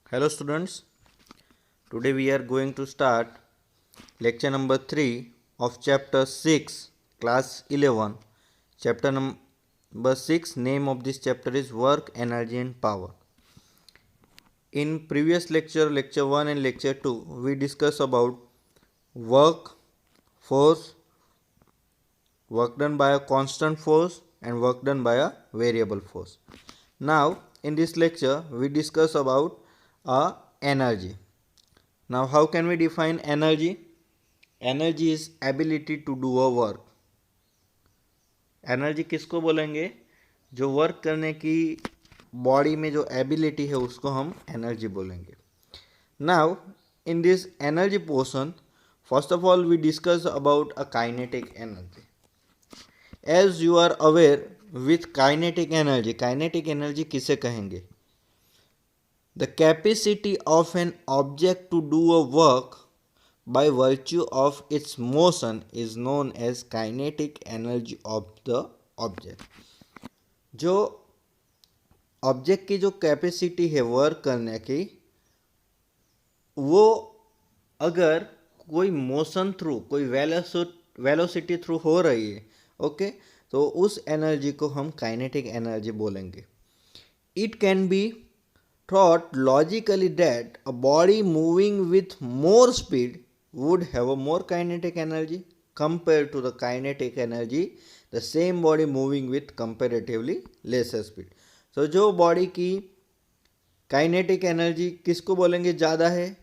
Hello students, today we are going to start lecture number 3 of chapter 6, class 11. Chapter number 6, name of this chapter is work, energy and power. In previous lecture 1 and lecture 2, we discussed about work, force, work done by a constant force and work done by a variable force. Now in this lecture we discuss about energy. Now how can we define energy? Energy is ability to do a work. Energy किसको बोलेंगे? जो work करने की body में जो ability है उसको हम एनर्जी बोलेंगे. Now in this energy portion, first of all we discuss about a kinetic energy. As you are aware with kinetic energy किसे कहेंगे? The capacity of an object to do a work by virtue of its motion is known as kinetic energy of the object. जो object की जो capacity है work करने की, वो अगर कोई मोशन थ्रू, कोई वेलोसिटी थ्रू हो रही है, ओके, तो उस एनर्जी को हम काइनेटिक एनर्जी बोलेंगे. It can be thought logically that a body moving with more speed would have a more kinetic energy compared to the kinetic energy the same body moving with comparatively lesser speed. So जो body की kinetic energy किसको बोलेंगे ज़्यादा है?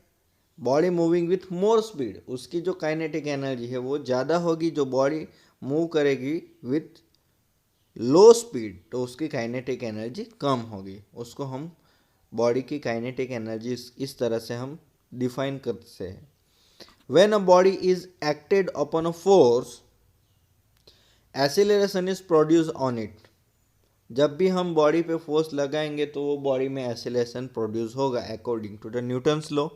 Body moving with more speed, उसकी जो kinetic energy है वो ज़्यादा होगी. जो बॉडी मूव करेगी विथ लो स्पीड तो उसकी काइनेटिक एनर्जी कम होगी. उसको हम बॉडी की काइनेटिक एनर्जी इस तरह से हम डिफाइन करते हैं. When a body is acted upon a force, acceleration is produce on it. जब भी हम बॉडी पे फोर्स लगाएंगे तो वो बॉडी में एक्सीलरेशन प्रोड्यूस होगा according to the Newton's law.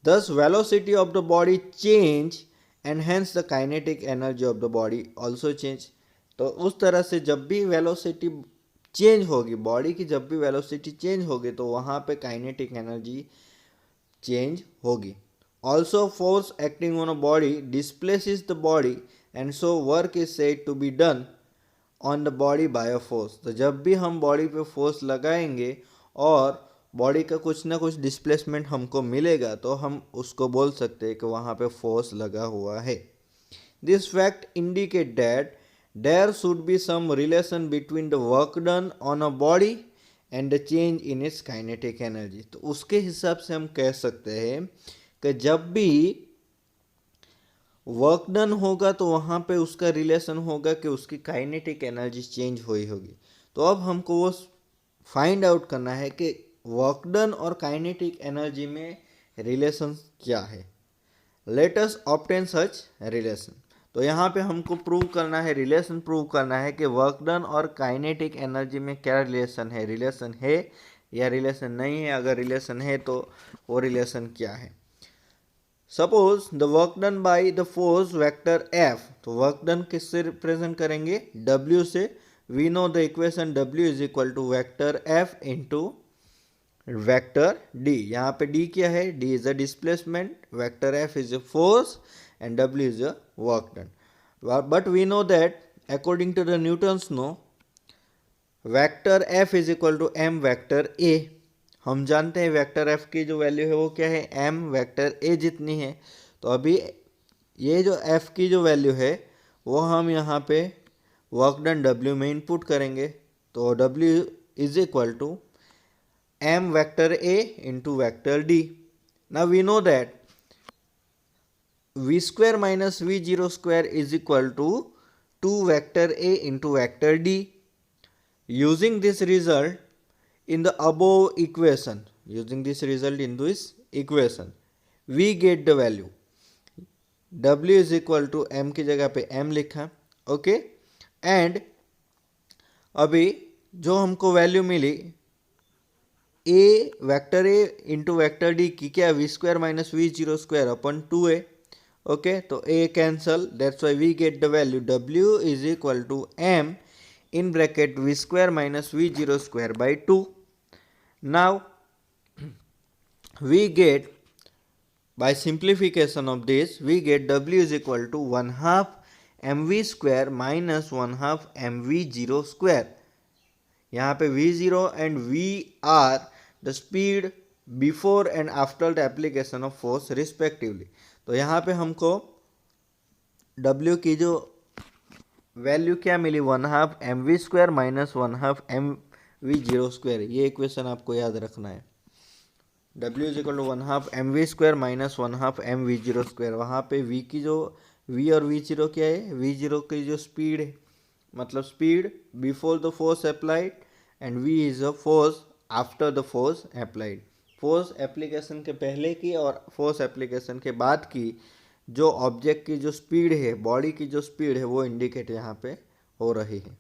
Thus velocity of the body change and hence the kinetic energy of the body also change. तो उस तरह से जब भी वेलोसिटी चेंज होगी, बॉडी की जब भी वेलोसिटी चेंज होगी तो वहाँ पे काइनेटिक एनर्जी चेंज होगी. Also force acting on a body displaces the body and so work is said to be done on the body by a force. तो जब भी हम बॉडी पे फोर्स लगाएंगे और बॉडी का कुछ ना कुछ डिस्प्लेसमेंट हमको मिलेगा तो हम उसको बोल सकते हैं कि वहाँ पे फोर्स लगा हुआ है. This fact indicate that there should be some relation between the work done on a body and the change in its kinetic energy. तो उसके हिसाब से हम कह सकते हैं कि जब भी वर्क डन होगा तो वहाँ पे उसका रिलेशन होगा कि उसकी काइनेटिक एनर्जी चेंज हुई होगी. तो अब हमको वो फाइंड आउट करना है कि वर्क डन और काइनेटिक एनर्जी में रिलेशन क्या है. लेट अस ऑब्टेन सच रिलेशन. तो यहाँ पे हमको प्रूव करना है, रिलेशन प्रूव करना है कि वर्क डन और काइनेटिक एनर्जी में क्या रिलेशन है या रिलेशन नहीं है. अगर रिलेशन है तो वो रिलेशन क्या है? Suppose the work done by the force vector F. तो वर्क डन किससे रिप्रेजेंट करेंगे? डब्ल्यू से. We know the equation W is equal to vector F into vector D. यहाँ पे डी क्या है? D is a displacement, vector F is a force and W is a work done. But we know that according to the Newton's law, vector F is equal to m vector A. हम जानते हैं vector F की जो value है वो क्या है? m vector A जितनी है. तो अभी ये जो F की जो वैल्यू है वो हम यहाँ पे वर्क डन W में इनपुट करेंगे. तो W is equal to m vector A into vector D. Now we know that v square minus v0 square is equal to 2 vector A into vector D. Using this result in the above equation, we get the value w is equal to m की जगह पे m लिखा. Okay, and अभी जो हमको value मिली a vector A into vector D की क्या? v square minus v0 square upon 2a. Okay, तो a cancel, that's why we get the value w is equal to m in bracket v square minus v0 square by 2. Now we get, by simplification of this, we get W is equal to 1 half mv square minus 1 half mv0 square. यहाँ पे v0 and v are the speed before and after the application of force respectively. तो यहाँ पे हमको w की जो value क्या मिली, 1 half mv square minus 1 half mv0 square. ये इक्वेशन आपको याद रखना है. W is equal to 1 half mv square minus 1 half mv0 square. वहाँ पे v की जो v और v0 क्या है, v0 की जो स्पीड है, मतलब speed before the force applied and v is a force after the force applied. Force application के पहले की और फोर्स एप्लीकेशन के बाद की जो ऑब्जेक्ट की जो स्पीड है, बॉडी की जो स्पीड है, वो इंडिकेट यहाँ पे हो रही है.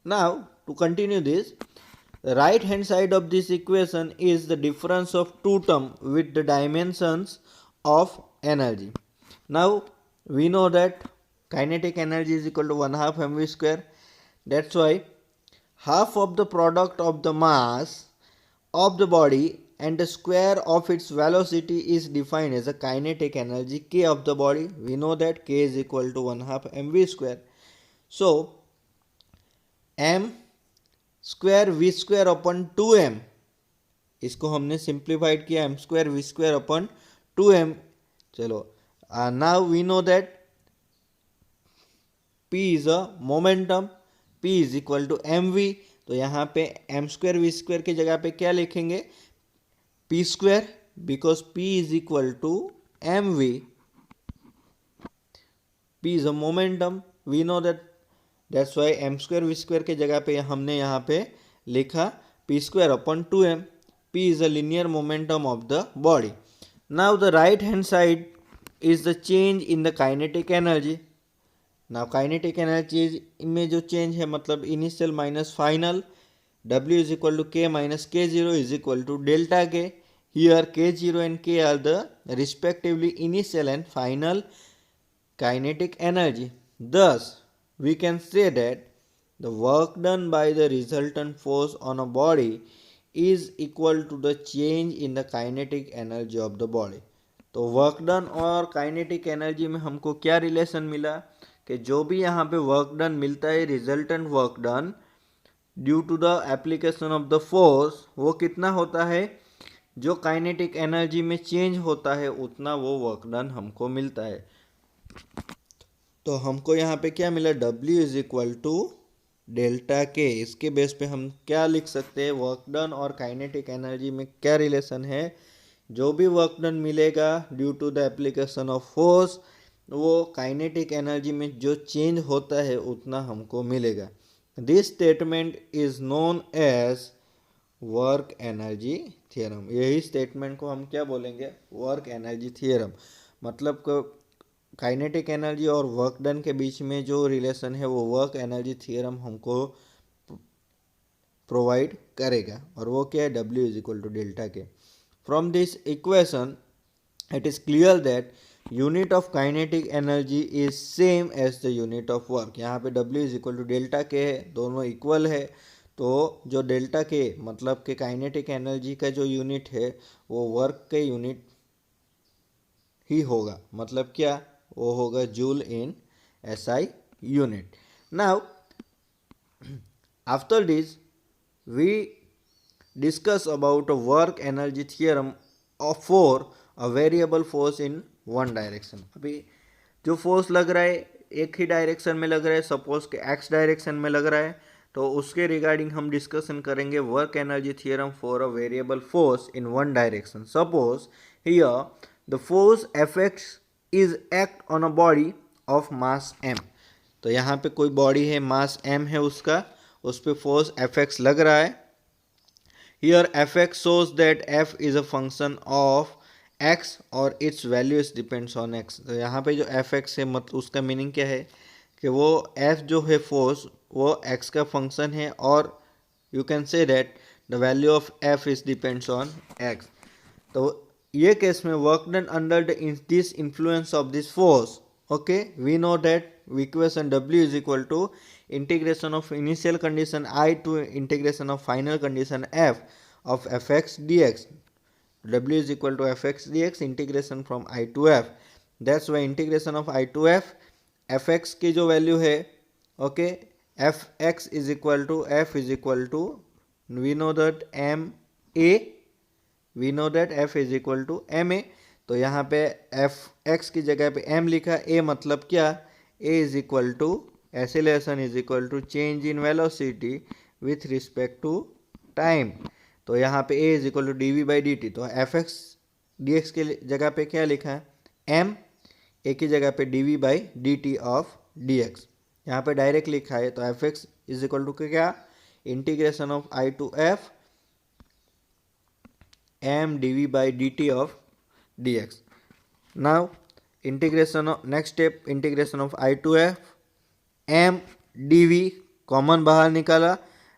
Now to continue this, the right hand side of this equation is the difference of two terms with the dimensions of energy. Now we know that kinetic energy is equal to 1 half mv square. That's why half of the product of the mass of the body and the square of its velocity is defined as a kinetic energy k of the body. We know that k is equal to 1 half mv square. So m square V square upon 2m, इसको हमने simplified किया m square V square upon 2m. चलो, now we know that p is a momentum, p is equal to mv. तो यहाँ पे m square V square की जगह पे क्या लिखेंगे, p square, because p is equal to mv. p is a momentum, we know that. That's why m square V square के जगह पे हमने यहाँ पे लिखा p square upon 2m. p is a linear momentum of the body. Now the right hand side is the change in the kinetic energy. Now kinetic energy में जो change है, मतलब initial minus final, w is equal to k minus k0 is equal to delta k. Here k0 and k are the respectively initial and final kinetic energy. Thus, we can say that the work done by the resultant force on a body is equal to the change in the kinetic energy of the body. तो work done और kinetic energy में हमको क्या relation मिला, कि जो भी यहाँ पे वर्क डन मिलता है, resultant work done due to the application of the force, वो कितना होता है, जो काइनेटिक एनर्जी में चेंज होता है उतना वो वर्क डन हमको मिलता है. तो हमको यहाँ पे क्या मिला, W is equal to delta K. इसके बेस पे हम क्या लिख सकते हैं, वर्क डन और काइनेटिक एनर्जी में क्या रिलेशन है. जो भी वर्क डन मिलेगा due to the application of force, वो काइनेटिक एनर्जी में जो चेंज होता है उतना हमको मिलेगा. This statement is known as work energy theorem. यही स्टेटमेंट को हम क्या बोलेंगे, वर्क एनर्जी थियरम. मतलब काइनेटिक एनर्जी और वर्क डन के बीच में जो रिलेशन है वो वर्क एनर्जी थियरम हमको प्रोवाइड करेगा, और वो क्या है, W is equal to delta K. From this equation it is clear that unit of kinetic energy is same as the unit of work. यहाँ पे W is equal to delta K है, दोनों equal है. तो जो delta के मतलब कि काइनेटिक एनर्जी का जो यूनिट है वो वर्क के यूनिट ही होगा. मतलब क्या, वो होगा joule in SI unit. Now after this we discuss about a work energy theorem for a variable force in one direction. अभी जो फोर्स लग रहा है एक ही डायरेक्शन में लग रहा है, सपोज के x डायरेक्शन में लग रहा है, तो उसके रिगार्डिंग हम डिस्कशन करेंगे work energy theorem for a variable force in one direction. Suppose here the force Fx is act on a body of mass m. तो यहाँ पे कोई बॉडी है, मास m है उसका, उस पर फोर्स Fx लग रहा है. Here Fx shows that F is a function of x और its value is depends on x. तो यहाँ पे जो Fx है मतलब उसका मीनिंग क्या है, कि वो F जो है फोर्स वो x का फंक्शन है, और you can say that the value of F is depends on x. तो ये केस में work done under this influence of this force Okay, we know that equation W is equal to integration of initial condition I to integration of final condition F of fx dx. W is equal to fx dx integration from I to F. That's why integration of I to F, fx की जो value है, okay, fx is equal to f is equal to, we know that m a, we know that f is equal to M A. तो यहाँ पे F x की जगह पे m लिखा, a मतलब क्या, a is equal to acceleration is equal to change in velocity with respect to time. तो यहाँ पे a is equal to D we by D T. तो एफ एक्स डी एक्स की जगह पे क्या लिखा है, m, a की जगह पे d we by D t of d x. यहाँ पे डायरेक्ट लिखा है, तो F x is equal to क्या, integration of I to F m dv by dt of dx. Now integration of, next step, integration of I to f, m dv common बाहर निकाला.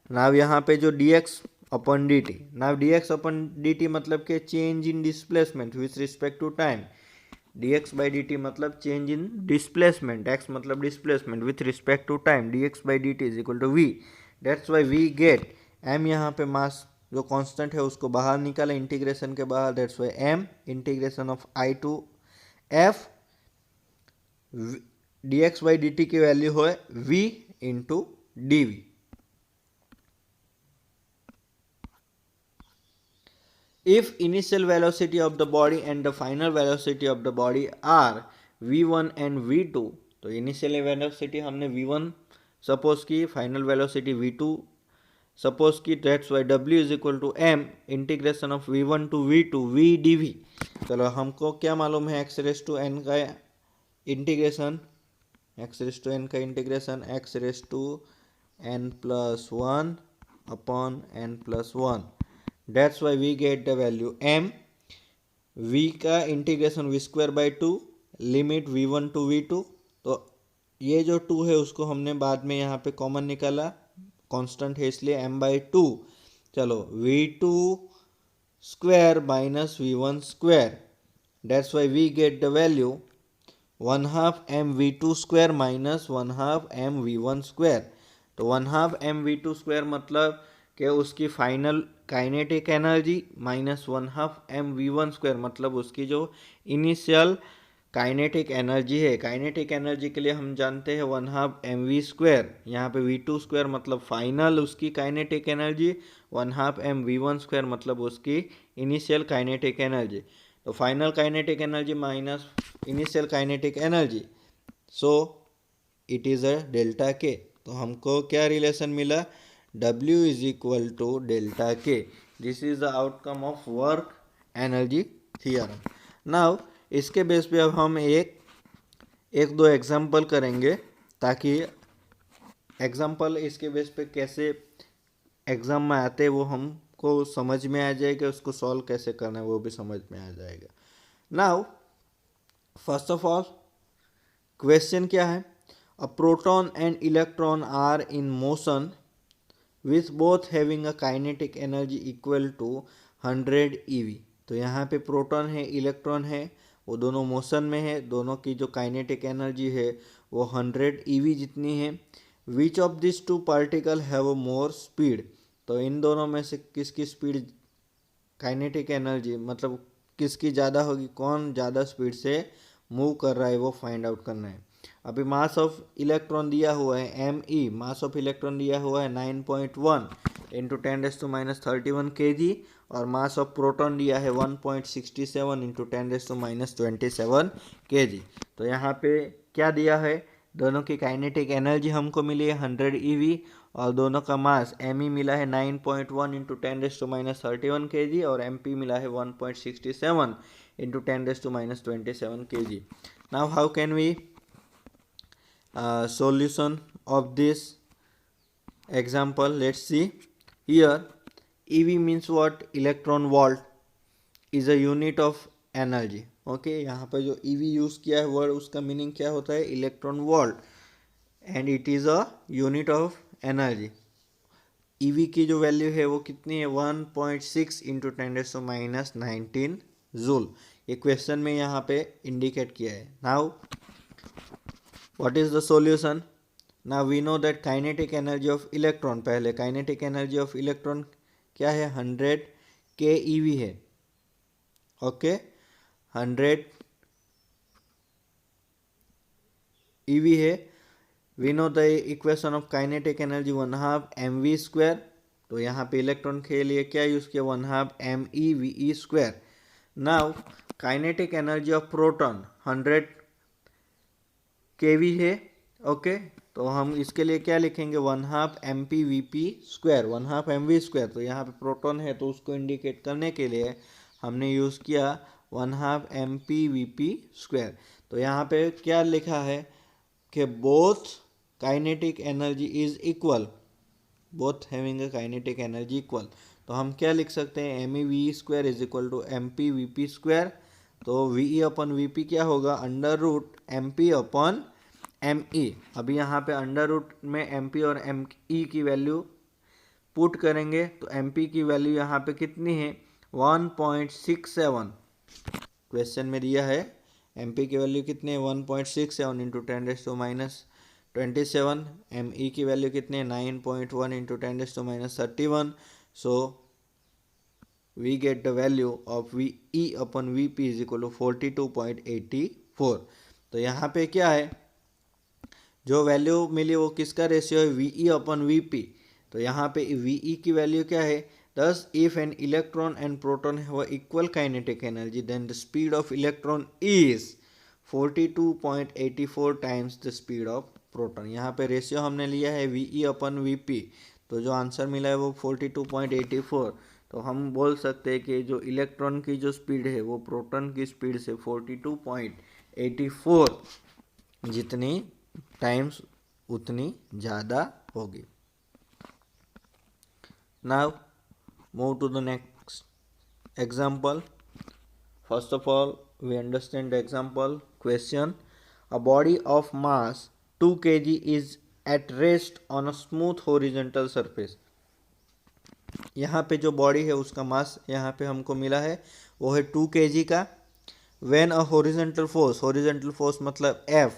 नाव यहाँ पे जो dx अपन dt, नाव dx अपन dt मतलब के change in displacement with respect to time. dx by dt मतलब change in displacement, x मतलब displacement with respect to time, dx by dt is equal to v. That's why we get m, यहाँ पे मास जो constant है उसको बाहर निकाला integration के बाहर. That's why m integration of i to f dx by dt की वैल्यू है v into dv. If initial velocity of the body and the final velocity of the body are v1 and v2, तो initial velocity हमने v1 suppose की, final velocity v2 suppose की. That's why w is equal to m integration of v1 to v2 v dv. चलो हमको क्या मालूम है, x raise to n का integration, x raise to n का integration x raise to n plus one upon n plus one. That's why we get the value m. v का integration v square by two, limit v1 to v2. तो ये जो 2 है उसको हमने बाद में यहाँ पे कॉमन निकाला, कांस्टेंट है इसलिए m बाई टू. चलो v2 square minus v1 square. That's why we get the value 1/2 m v2 square minus 1/2 m v1 square. तो 1/2 m v2 स्क्वायर मतलब कि उसकी final kinetic energy minus 1/2 m v1 square मतलब उसकी जो initial kinetic energy है. Kinetic energy के लिए हम जानते हैं 1/2 एम वी स्क्वायर. यहाँ पे v2 स्क्वायर मतलब फाइनल उसकी kinetic energy, 1/2 M v1 square मतलब उसकी इनिशियल काइनेटिक एनर्जी. तो final kinetic energy minus initial kinetic energy, so it is a delta K. तो हमको क्या रिलेशन मिला, W is equal to delta K. This is the outcome of work energy theorem. Now इसके base पे अब हम एक दो एग्जाम्पल करेंगे, ताकि एग्जाम्पल इसके बेस पे कैसे एग्जाम में आते वो हमको समझ में आ जाएगा, उसको सॉल्व कैसे करना है वो भी समझ में आ जाएगा. Now first of all question क्या है, a proton and electron are in motion with both having a kinetic energy equal to 100 EV. तो यहाँ पे प्रोटॉन है, इलेक्ट्रॉन है, वो दोनों मोशन में है, दोनों की जो काइनेटिक एनर्जी है वो 100 EV जितनी है. Which of this two particle have more speed. तो इन दोनों में से किसकी स्पीड, काइनेटिक एनर्जी मतलब किसकी ज़्यादा होगी, कौन ज़्यादा स्पीड से मूव कर रहा है वो फाइंड आउट करना है. अभी मास ऑफ इलेक्ट्रॉन दिया हुआ है me, मास ऑफ इलेक्ट्रॉन दिया हुआ है 9.1 इंटू 10⁻31 kg, और मास ऑफ प्रोटॉन दिया है 1.67 इंटू 10⁻27 kg. तो यहाँ पे क्या दिया है, दोनों की काइनेटिक एनर्जी हमको मिली है 100 EV, और दोनों का मास me मिला है 9.1 इंटू 10⁻31 kg, और mp मिला है 1.67 into 10⁻27 kg. Now how can we solution of this example, let's see. Here EV means what, electron volt is a unit of energy. okay, यहाँ पर जो EV यूज किया है वर्ड उसका मीनिंग क्या होता है, electron volt, and it is a unit of energy. EV की जो वैल्यू है वो कितनी है, 1.6 इंटू 10⁻19 जूल. ये क्वेश्चन में यहाँ पे इंडिकेट किया है. Now What is the solution? Now we know that kinetic energy of electron, पहले kinetic energy of electron क्या है, 100 keV है. ओके 100 EV है. We know the equation of kinetic energy 1/2 mv². तो यहाँ पे इलेक्ट्रॉन के लिए क्या यूज़ किया, 1/2 MeVe². Now kinetic energy of proton 100 kV है. ओके तो हम इसके लिए क्या लिखेंगे, 1/2 MpVp², 1/2 mv². तो यहाँ पे प्रोटॉन है तो उसको इंडिकेट करने के लिए हमने यूज़ किया 1/2 MpVp². तो यहाँ पे क्या लिखा है कि both kinetic energy is equal, both having a kinetic energy equal. तो हम क्या लिख सकते हैं, MeVe² is equal to MpVp². तो Ve अपन Vp क्या होगा, √MP/Me. अभी यहाँ पे अंडर रूट में MP और Me की वैल्यू पुट करेंगे तो MP की वैल्यू यहाँ पे कितनी है, 1.67. क्वेश्चन में दिया है MP की वैल्यू कितनी है, 1.67 इंटू 10⁻27. Me की वैल्यू कितनी है, 9.1 into 10⁻31. So we get the value of Ve/Vp is equal to 42.84. तो यहाँ पे क्या है, जो वैल्यू मिली वो किसका रेशियो है, Ve/Vp. तो यहाँ पे Ve की वैल्यू क्या है, thus if an electron and proton have equal kinetic energy then the speed of electron is 42.84 times the speed of proton. यहाँ पे रेशियो हमने लिया है Ve/Vp. तो जो आंसर मिला है वो 42.84. तो हम बोल सकते हैं कि जो इलेक्ट्रॉन की जो स्पीड है वो प्रोटॉन की स्पीड से 42.84 जितनी टाइम्स उतनी ज़्यादा होगी. Now move to the next example. First of all we understand the example question. A body of mass 2 kg is at rest on a smooth horizontal surface. यहाँ पे जो बॉडी है उसका मास यहाँ पे हमको मिला है वो है 2 kg का. व्हेन अ हॉरिजॉन्टल फोर्स मतलब F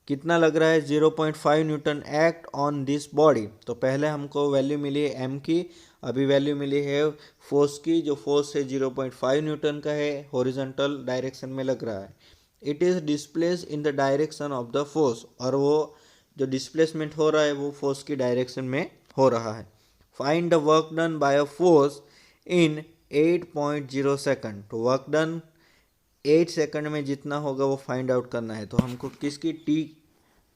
कितना लग रहा है, 0.5 Newton act on this body. तो पहले हमको वैल्यू मिली है M की, अभी वैल्यू मिली है फोर्स की. जो फोर्स है 0.5 न्यूटन का है, हॉरिजॉन्टल डायरेक्शन में लग रहा है. It is displace in the direction of the force. और वो जो डिस्प्लेसमेंट हो रहा है वो फोर्स की डायरेक्शन में हो रहा है. Find the work done by a force in 8.0 second. तो वर्क डन 8 सेकंड में जितना होगा वो फाइंड आउट करना है. तो हमको किसकी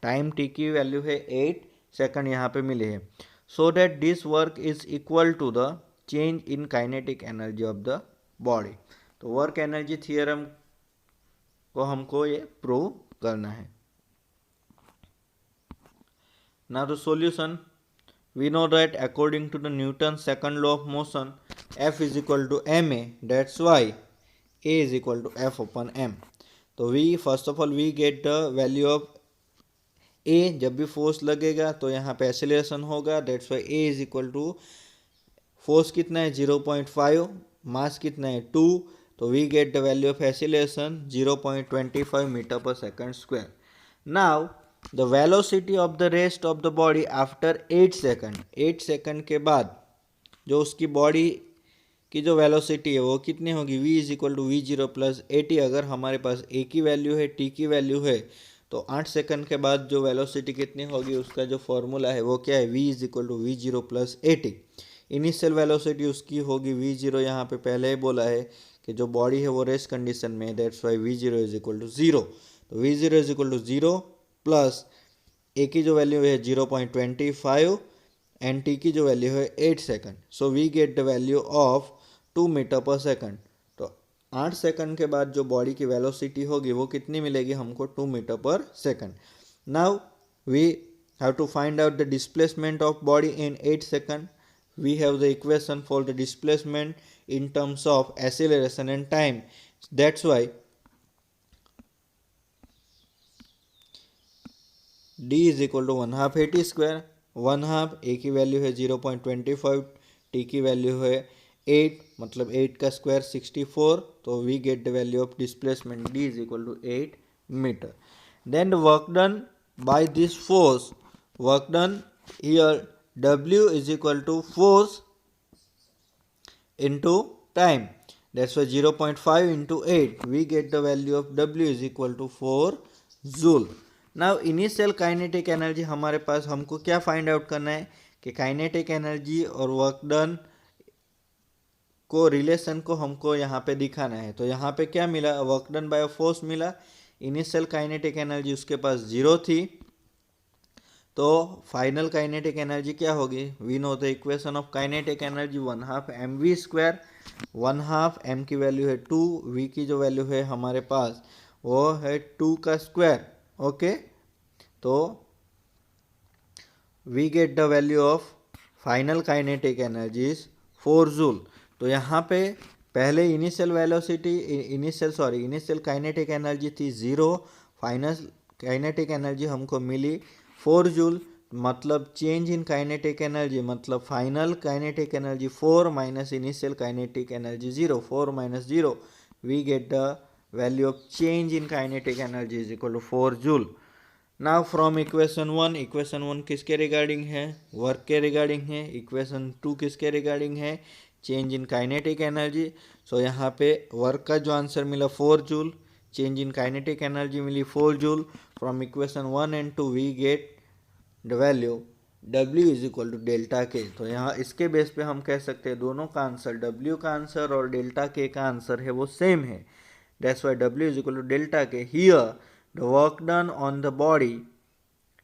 टाइम टी की वैल्यू है 8 सेकंड यहाँ पे मिले हैं. So that this work is equal to the change in kinetic energy of the body. तो वर्क एनर्जी थियरम को हमको ये प्रूव करना है. Now the solution. We know that according to the Newton's second law of motion, F is equal to ma. That's why A is equal to F upon m. तो we first of all we get the value of A. जब भी force लगेगा तो यहाँ पे acceleration होगा. That's why A is equal to force कितना है 0.5, मास कितना है 2. तो we get the value of acceleration 0.25 metre per second square. Now the velocity of the rest of the body after 8 second. 8 second के बाद जो उसकी बॉडी की जो वेलोसिटी है वो कितनी होगी, v is equal to V0 plus AT. अगर हमारे पास A की वैल्यू है, T की वैल्यू है, तो 8 सेकंड के बाद जो वेलोसिटी कितनी होगी उसका जो फॉर्मूला है वो क्या है, v is equal to V0 plus AT. Initial velocity उसकी होगी V0. यहाँ पे पहले ही बोला है कि जो बॉडी है वो रेस्ट कंडीशन में है. That's why V0 is equal to 0. तो V0 is equal to 0 plus a की जो वैल्यू है 0.25 एंड टी की जो वैल्यू है 8 second. So we get the value of 2 metre per second. तो 8 सेकंड के बाद जो बॉडी की वेलोसिटी होगी वो कितनी मिलेगी हमको, 2 metre per second. Now we have to find out the displacement of body in 8 second. We have the equation for the displacement in terms of acceleration and time. That's why d is equal to 1/2 AT square. 1/2 A की value है 0.25, T की value है 8, मतलब 8 का square 64. तो we get the value of displacement d is equal to 8 metre. then the work done by this force, work done here, W is equal to force into time, that's why 0.5 into 8, we get the value of W is equal to 4 joule. Now initial kinetic energy हमारे पास, हमको क्या find out करना है कि kinetic energy और work done को relation को हमको यहाँ पे दिखाना है. तो यहाँ पे क्या मिला, वर्क डन बाय फोर्स मिला, इनिशियल काइनेटिक एनर्जी उसके पास 0 थी, तो फाइनल काइनेटिक एनर्जी क्या होगी, we know the equation of kinetic energy 1/2 mv², 1/2 m की वैल्यू है 2, v की जो वैल्यू है हमारे पास वो है 2 का स्क्वायर. ओके, तो we get the value of final kinetic energy is 4 joule. तो यहाँ पे पहले initial velocity, initial kinetic energy थी 0, फाइनल काइनेटिक एनर्जी हमको मिली 4 जूल. मतलब चेंज इन काइनेटिक एनर्जी, मतलब final kinetic energy 4 minus initial kinetic energy 0, 4 minus 0, we get the value of change in kinetic energy is equal to 4 joule. Now from equation 1 किसके regarding है, work के regarding है. Equation 2 किसके regarding है, change in kinetic energy. So यहाँ पे work का जो आंसर मिला 4 joule, change in kinetic energy मिली 4 joule. From equation 1 and 2 we get the value W is equal to delta K. तो यहाँ इसके बेस पे हम कह सकते हैं दोनों का आंसर, W का आंसर और डेल्टा के का आंसर है वो सेम है. That's why W is equal to delta K. Here the work done on the body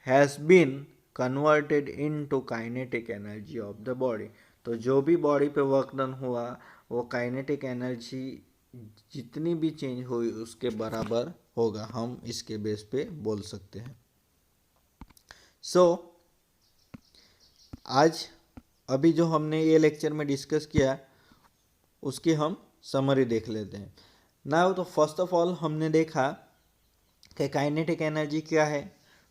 has been converted into kinetic energy of the body. तो जो भी body पे वर्क डन हुआ वो काइनेटिक एनर्जी जितनी भी चेंज हुई उसके बराबर होगा, हम इसके बेस पे बोल सकते हैं. सो आज अभी जो हमने ये लेक्चर में डिस्कस किया उसकी हम समरी देख लेते हैं. नाउ तो फर्स्ट ऑफ ऑल हमने देखा कि काइनेटिक एनर्जी क्या है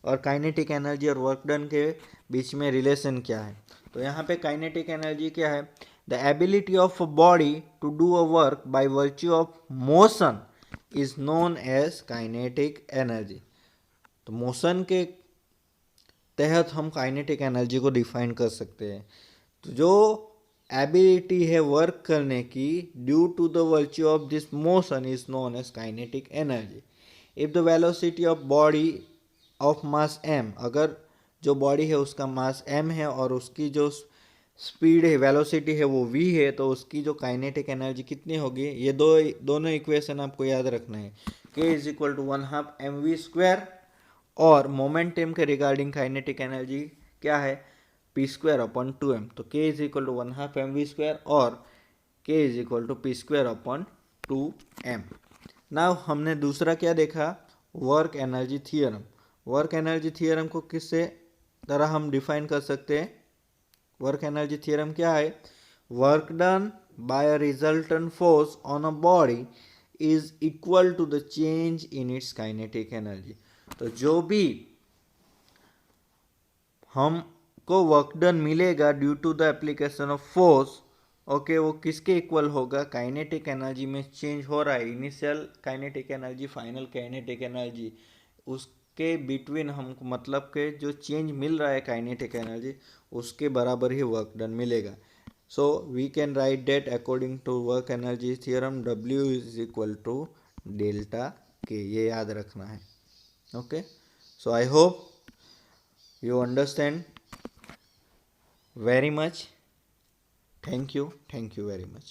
और काइनेटिक एनर्जी और वर्क डन के बीच में रिलेशन क्या है. तो यहाँ पे काइनेटिक एनर्जी क्या है, the ability of a body to do a work by virtue of motion is known as kinetic energy. तो मोशन के तहत हम काइनेटिक एनर्जी को डिफाइन कर सकते हैं. तो जो एबिलिटी है वर्क करने की due to the virtue of this motion is known as kinetic energy. If the velocity of body of mass m, अगर जो बॉडी है उसका मास m है और उसकी जो स्पीड है, वेलोसिटी है वो v है, तो उसकी जो काइनेटिक एनर्जी कितनी होगी, ये दोनों इक्वेशन आपको याद रखना है. k is equal to 1/2 mv², और मोमेंटम के रिगार्डिंग काइनेटिक एनर्जी क्या है, p²/2m. तो k is equal to 1/2 mv² और k is equal to p²/2m. Now हमने दूसरा क्या देखा, work energy theorem. Work energy theorem को किससे तरह हम डिफाइन कर सकते हैं, वर्क एनर्जी थियरम क्या है, work done by a resultant force on a body is equal to the change in its kinetic energy. तो जो भी हमको वर्क डन मिलेगा due to the application of force, okay, वो किसके इक्वल होगा, काइनेटिक एनर्जी में चेंज हो रहा है, initial kinetic energy final kinetic energy, उसके बिटवीन हमको मतलब के जो चेंज मिल रहा है काइनेटिक एनर्जी उसके बराबर ही वर्क डन मिलेगा. So we can write that according to work energy theorem W is equal to delta K. ये याद रखना है. Okay, so I hope you understand very much. Thank you very much.